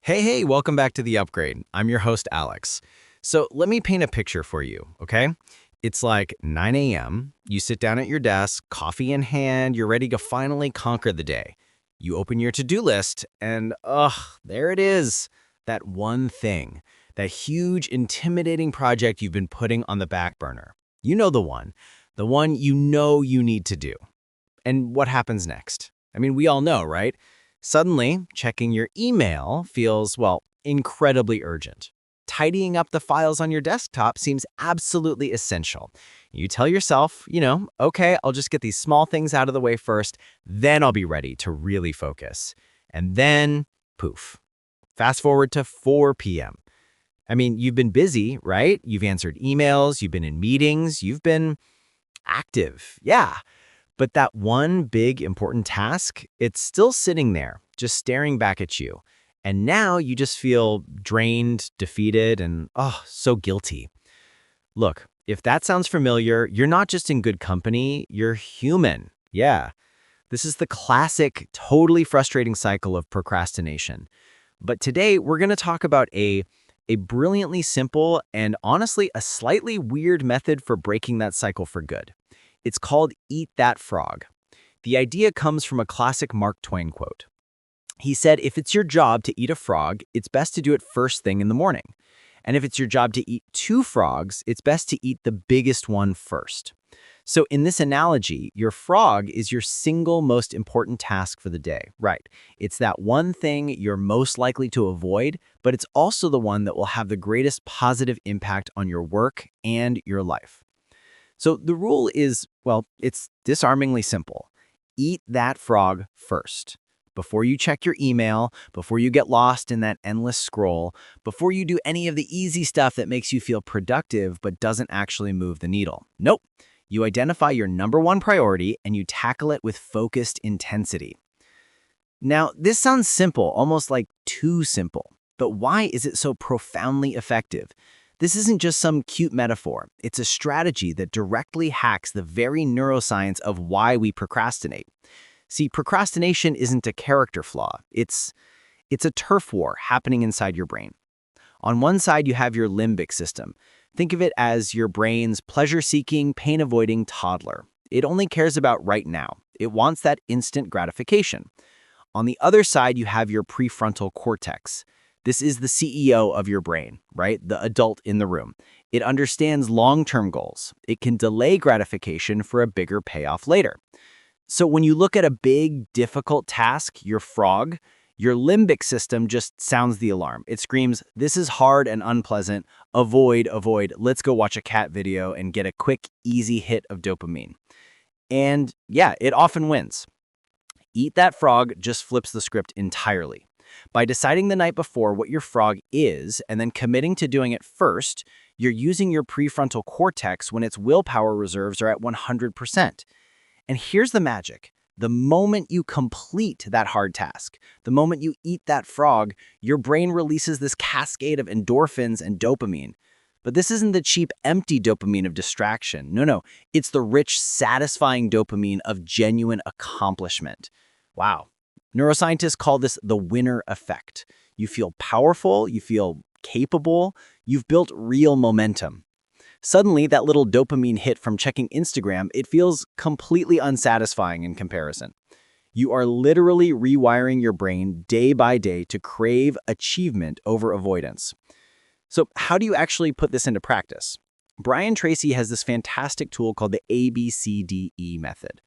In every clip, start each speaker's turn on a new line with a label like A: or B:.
A: Hey, welcome back to The Upgrade. I'm your host, Alex. So let me paint a picture for you, okay? It's like 9 a.m., you sit down at your desk, coffee in hand, you're ready to finally conquer the day. You open your to-do list, and there it is. That one thing, that huge, intimidating project you've been putting on the back burner. You know the one you know you need to do. And what happens next? I mean, we all know, right? Suddenly, checking your email feels, well, incredibly urgent. Tidying up the files on your desktop seems absolutely essential. You tell yourself, okay, I'll just get these small things out of the way first, then I'll be ready to really focus. And then, poof. Fast forward to 4 p.m. I mean, you've been busy, right? You've answered emails, you've been in meetings, you've been active. Yeah. But that one big important task, it's still sitting there, just staring back at you. And now you just feel drained, defeated, and so guilty. Look, if that sounds familiar, you're not just in good company, you're human. Yeah. This is the classic, totally frustrating cycle of procrastination. But today we're going to talk about a brilliantly simple and honestly a slightly weird method for breaking that cycle for good. It's called Eat That Frog. The idea comes from a classic Mark Twain quote. He said, if it's your job to eat a frog, it's best to do it first thing in the morning. And if it's your job to eat 2 frogs, it's best to eat the biggest one first. So in this analogy, your frog is your single most important task for the day, right? It's that one thing you're most likely to avoid, but it's also the one that will have the greatest positive impact on your work and your life. So the rule is, well, it's disarmingly simple. Eat that frog first. Before you check your email, before you get lost in that endless scroll, before you do any of the easy stuff that makes you feel productive but doesn't actually move the needle. Nope. You identify your number one priority and you tackle it with focused intensity. Now, this sounds simple, almost like too simple. But why is it so profoundly effective? This isn't just some cute metaphor. It's a strategy that directly hacks the very neuroscience of why we procrastinate. See, procrastination isn't a character flaw. It's a turf war happening inside your brain. On one side, you have your limbic system. Think of it as your brain's pleasure-seeking, pain-avoiding toddler. It only cares about right now. It wants that instant gratification. On the other side, you have your prefrontal cortex. This is the CEO of your brain, right? The adult in the room. It understands long-term goals. It can delay gratification for a bigger payoff later. So when you look at a big, difficult task, your frog, your limbic system just sounds the alarm. It screams, this is hard and unpleasant. Avoid, let's go watch a cat video and get a quick, easy hit of dopamine. And yeah, it often wins. Eat That Frog just flips the script entirely. By deciding the night before what your frog is and then committing to doing it first, you're using your prefrontal cortex when its willpower reserves are at 100%. And here's the magic. The moment you complete that hard task, the moment you eat that frog, your brain releases this cascade of endorphins and dopamine. But this isn't the cheap, empty dopamine of distraction. No, it's the rich, satisfying dopamine of genuine accomplishment. Wow. Neuroscientists call this the winner effect. You feel powerful, you feel capable, you've built real momentum. Suddenly, that little dopamine hit from checking Instagram, it feels completely unsatisfying in comparison. You are literally rewiring your brain day by day to crave achievement over avoidance. So how do you actually put this into practice? Brian Tracy has this fantastic tool called the ABCDE method.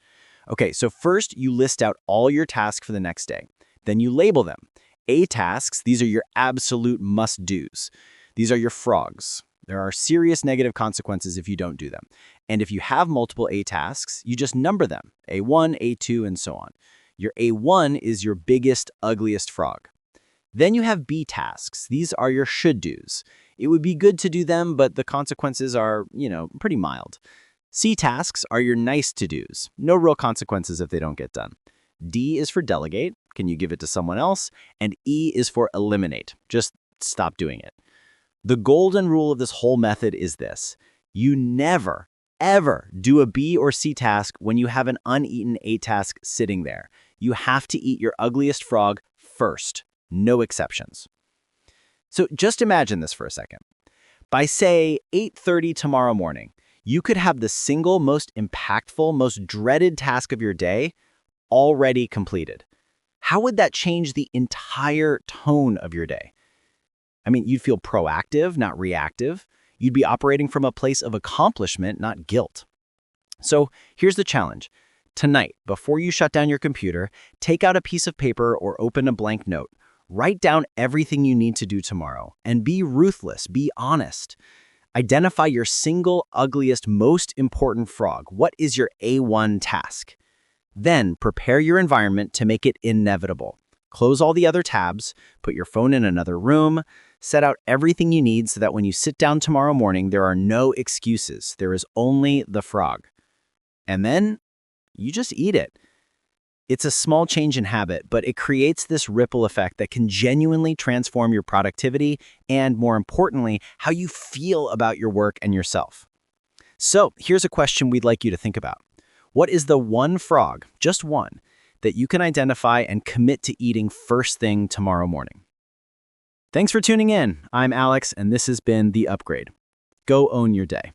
A: Okay, so first you list out all your tasks for the next day. Then you label them. A tasks, these are your absolute must-dos. These are your frogs. There are serious negative consequences if you don't do them. And if you have multiple A tasks, you just number them, A1, A2, and so on. Your A1 is your biggest, ugliest frog. Then you have B tasks. These are your should-dos. It would be good to do them, but the consequences are, pretty mild. C tasks are your nice-to-dos. No real consequences if they don't get done. D is for delegate. Can you give it to someone else? And E is for eliminate. Just stop doing it. The golden rule of this whole method is this. You never, ever do a B or C task when you have an uneaten A task sitting there. You have to eat your ugliest frog first. No exceptions. So just imagine this for a second. By, say, 8:30 tomorrow morning, you could have the single most impactful, most dreaded task of your day already completed. How would that change the entire tone of your day? I mean, you'd feel proactive, not reactive. You'd be operating from a place of accomplishment, not guilt. So here's the challenge. Tonight, before you shut down your computer, take out a piece of paper or open a blank note. Write down everything you need to do tomorrow and be ruthless, be honest. Identify your single ugliest, most important frog. What is your A1 task? Then prepare your environment to make it inevitable. Close all the other tabs, put your phone in another room, set out everything you need so that when you sit down tomorrow morning, there are no excuses. There is only the frog. And then you just eat it. It's a small change in habit, but it creates this ripple effect that can genuinely transform your productivity and, more importantly, how you feel about your work and yourself. So here's a question we'd like you to think about. What is the one frog, just one, that you can identify and commit to eating first thing tomorrow morning? Thanks for tuning in. I'm Alex, and this has been The Upgrade. Go own your day.